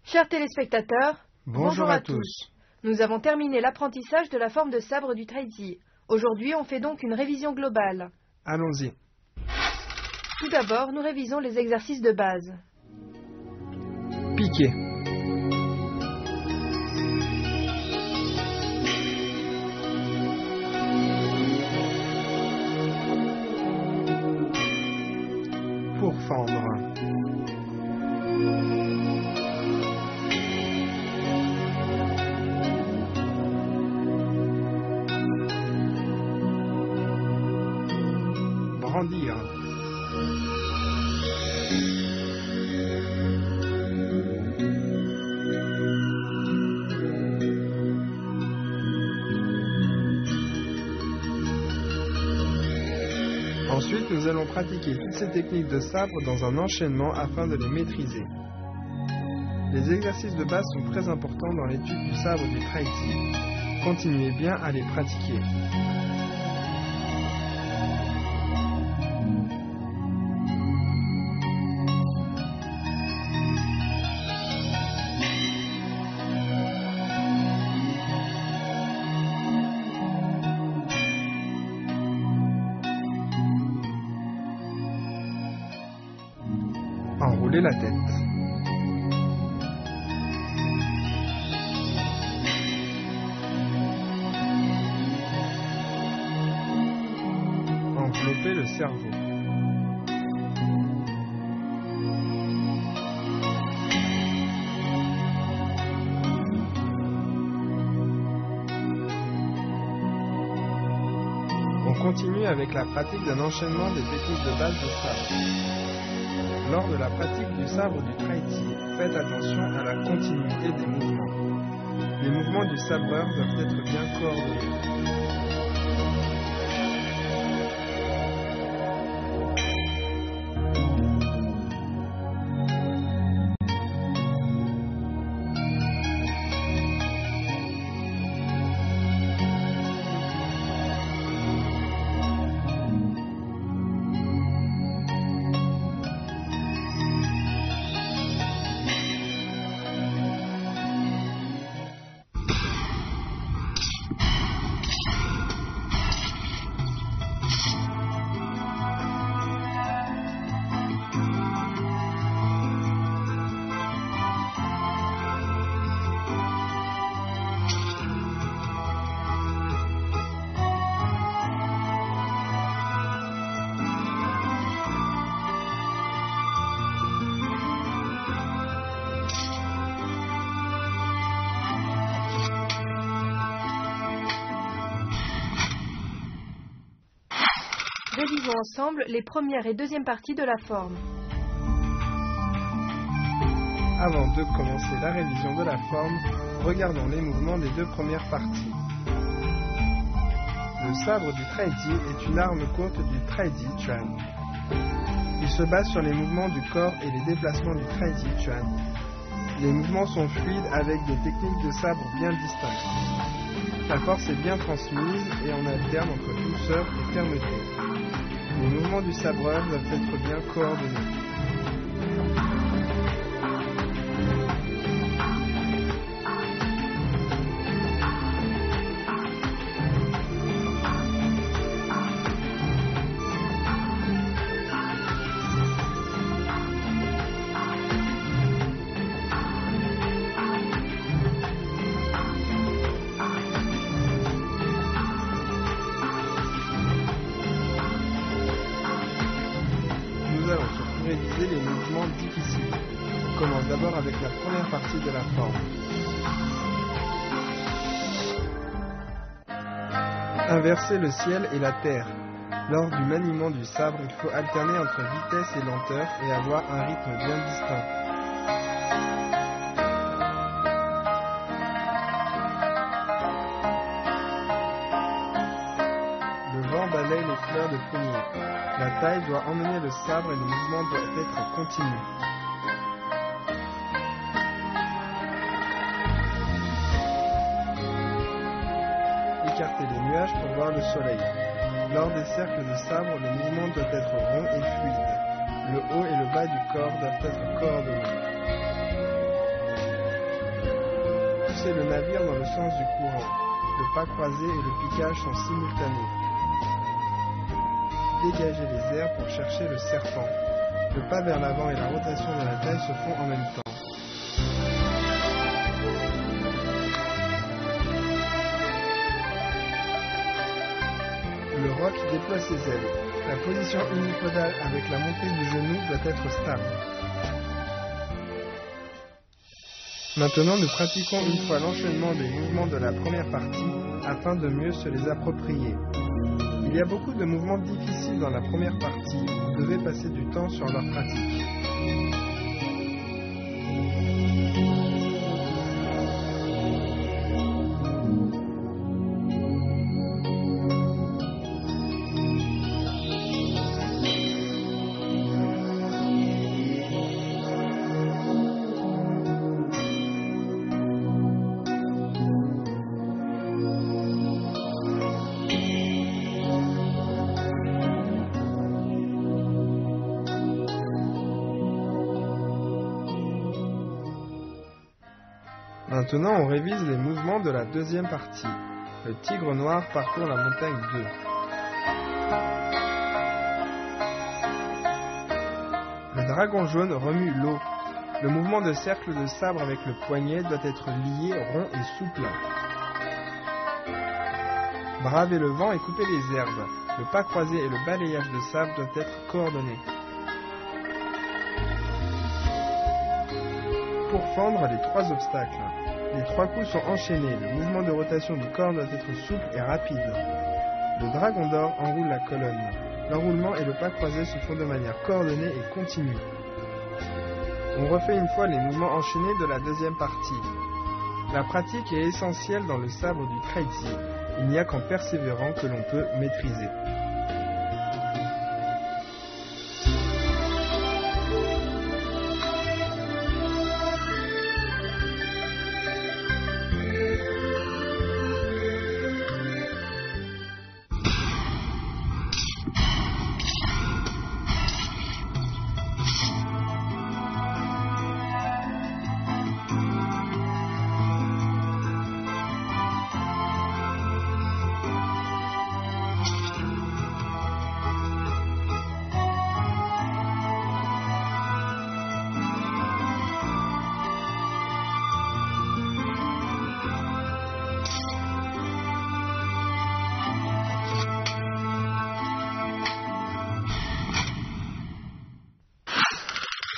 Chers téléspectateurs, bonjour à tous. Nous avons terminé l'apprentissage de la forme de sabre du treillis. Aujourd'hui, on fait donc une révision globale. Allons-y. Tout d'abord, nous révisons les exercices de base. Piquer. Pourfendre. Brandir. Ensuite, nous allons pratiquer toutes ces techniques de sabre dans un enchaînement afin de les maîtriser. Les exercices de base sont très importants dans l'étude du sabre du treillis. Continuez bien à les pratiquer. Enrouler la tête. Envelopper le cerveau. On continue avec la pratique d'un enchaînement des techniques de base de sabre. Lors de la pratique du sabre du treillis, faites attention à la continuité des mouvements. Les mouvements du sabreur doivent être bien coordonnés. Révisons ensemble les premières et deuxièmes parties de la forme. Avant de commencer la révision de la forme, regardons les mouvements des deux premières parties. Le sabre du treillis est une arme courte du treillis chuan. Il se base sur les mouvements du corps et les déplacements du treillis chuan. Les mouvements sont fluides avec des techniques de sabre bien distinctes. La force est bien transmise et on alterne entre douceur et fermeté. Les mouvements du sabreur doivent être bien coordonnés. Nous allons surtout réviser les mouvements difficiles. On commence d'abord avec la première partie de la forme. Inverser le ciel et la terre. Lors du maniement du sabre, il faut alterner entre vitesse et lenteur et avoir un rythme bien distinct. Le vent balaye les fleurs de pommier. La taille doit emmener le sabre et le mouvement doit être continu. Écartez les nuages pour voir le soleil. Lors des cercles de sabre, le mouvement doit être rond et fluide. Le haut et le bas du corps doivent être coordonnés. pousser le navire dans le sens du courant. Le pas croisé et le piquage sont simultanés. Dégagez les airs pour chercher le serpent. Le pas vers l'avant et la rotation de la taille se font en même temps. Le roc déploie ses ailes. La position unipodale avec la montée du genou doit être stable. Maintenant, nous pratiquons une fois l'enchaînement des mouvements de la première partie afin de mieux se les approprier. Il y a beaucoup de mouvements difficiles dans la première partie. Vous devez passer du temps sur leur pratique. Maintenant, on révise les mouvements de la deuxième partie. Le tigre noir parcourt la montagne 2. Le dragon jaune remue l'eau. Le mouvement de cercle de sabre avec le poignet doit être lié, rond et souple. Braver le vent et couper les herbes. Le pas croisé et le balayage de sabre doivent être coordonnés. Pour fendre les 3 obstacles. Les 3 coups sont enchaînés, le mouvement de rotation du corps doit être souple et rapide. Le dragon d'or enroule la colonne. L'enroulement et le pas croisé se font de manière coordonnée et continue. On refait une fois les mouvements enchaînés de la deuxième partie. La pratique est essentielle dans le sabre du Traiji. Il n'y a qu'en persévérant que l'on peut maîtriser.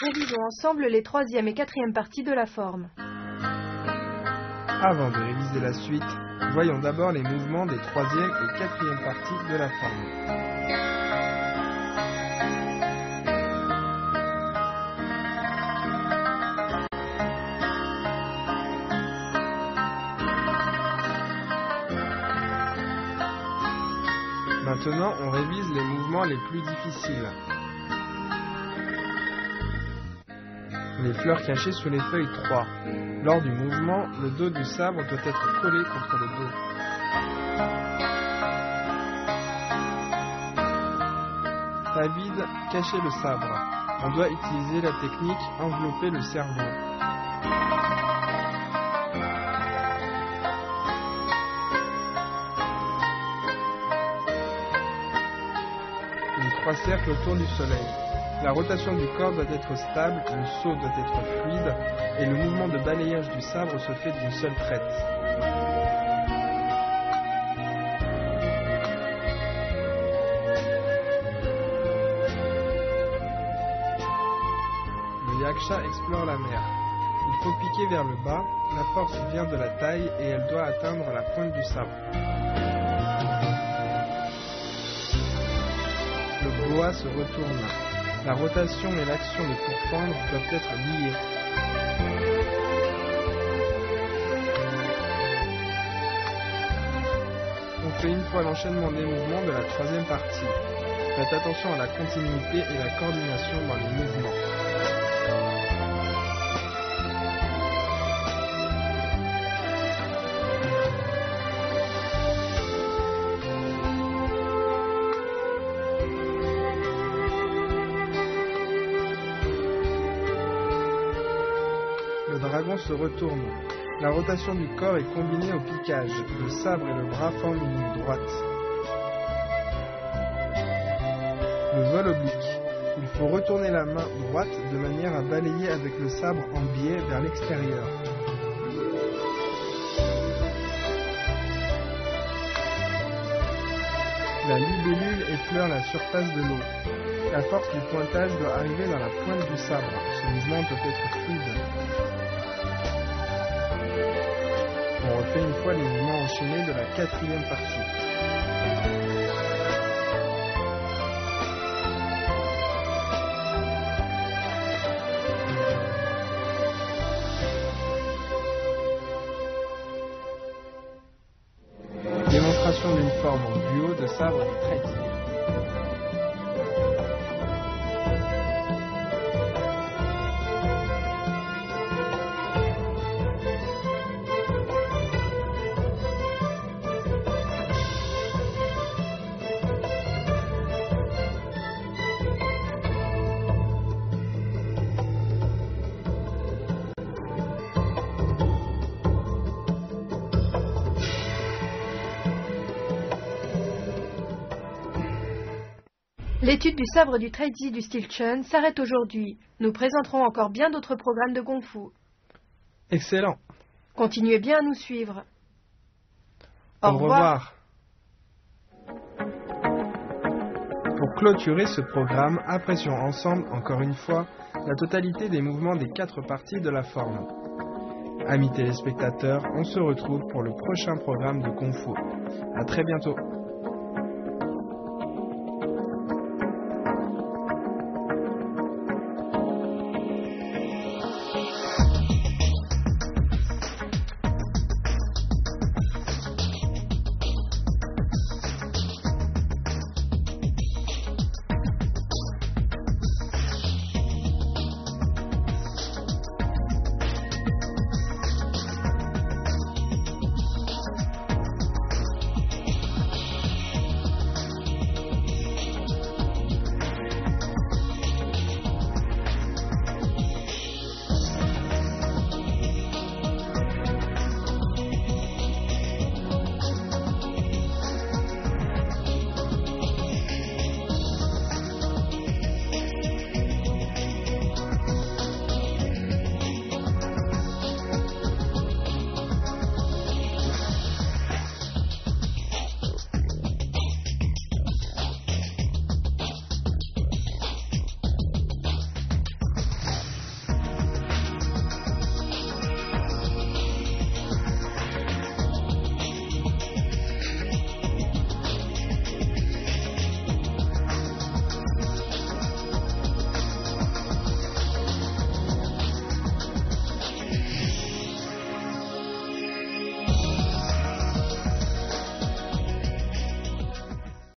Révisons ensemble les 3e et 4e parties de la forme. Avant de réviser la suite, voyons d'abord les mouvements des 3e et 4e parties de la forme. Maintenant, on révise les mouvements les plus difficiles. Les fleurs cachées sous les feuilles 3. Lors du mouvement, le dos du sabre doit être collé contre le dos. Pas vide, cacher le sabre. On doit utiliser la technique envelopper le cerveau. Les 3 cercles autour du soleil. La rotation du corps doit être stable, le saut doit être fluide et le mouvement de balayage du sabre se fait d'une seule traite. Le yaksha explore la mer. Il faut piquer vers le bas, la force vient de la taille et elle doit atteindre la pointe du sabre. Le boa se retourne. La rotation et l'action de pourfendre doivent être liées. On fait une fois l'enchaînement des mouvements de la 3e partie. Faites attention à la continuité et la coordination dans les mouvements. Le dragon se retourne. La rotation du corps est combinée au piquage. Le sabre et le bras forment une ligne droite. Le vol oblique. Il faut retourner la main droite de manière à balayer avec le sabre en biais vers l'extérieur. La libellule effleure la surface de l'eau. La force du pointage doit arriver dans la pointe du sabre. Ce mouvement peut être fluide. On refait une fois les mouvements enchaînés de la 4e partie. Démonstration d'une forme en duo de sabre du traîtier. L'étude du sabre du Treizi du style Chun s'arrête aujourd'hui. Nous présenterons encore bien d'autres programmes de Kung Fu. Excellent. Continuez bien à nous suivre. Au revoir. Pour clôturer ce programme, apprécions ensemble, encore une fois, la totalité des mouvements des 4 parties de la forme. Amis téléspectateurs, on se retrouve pour le prochain programme de Kung Fu. À très bientôt.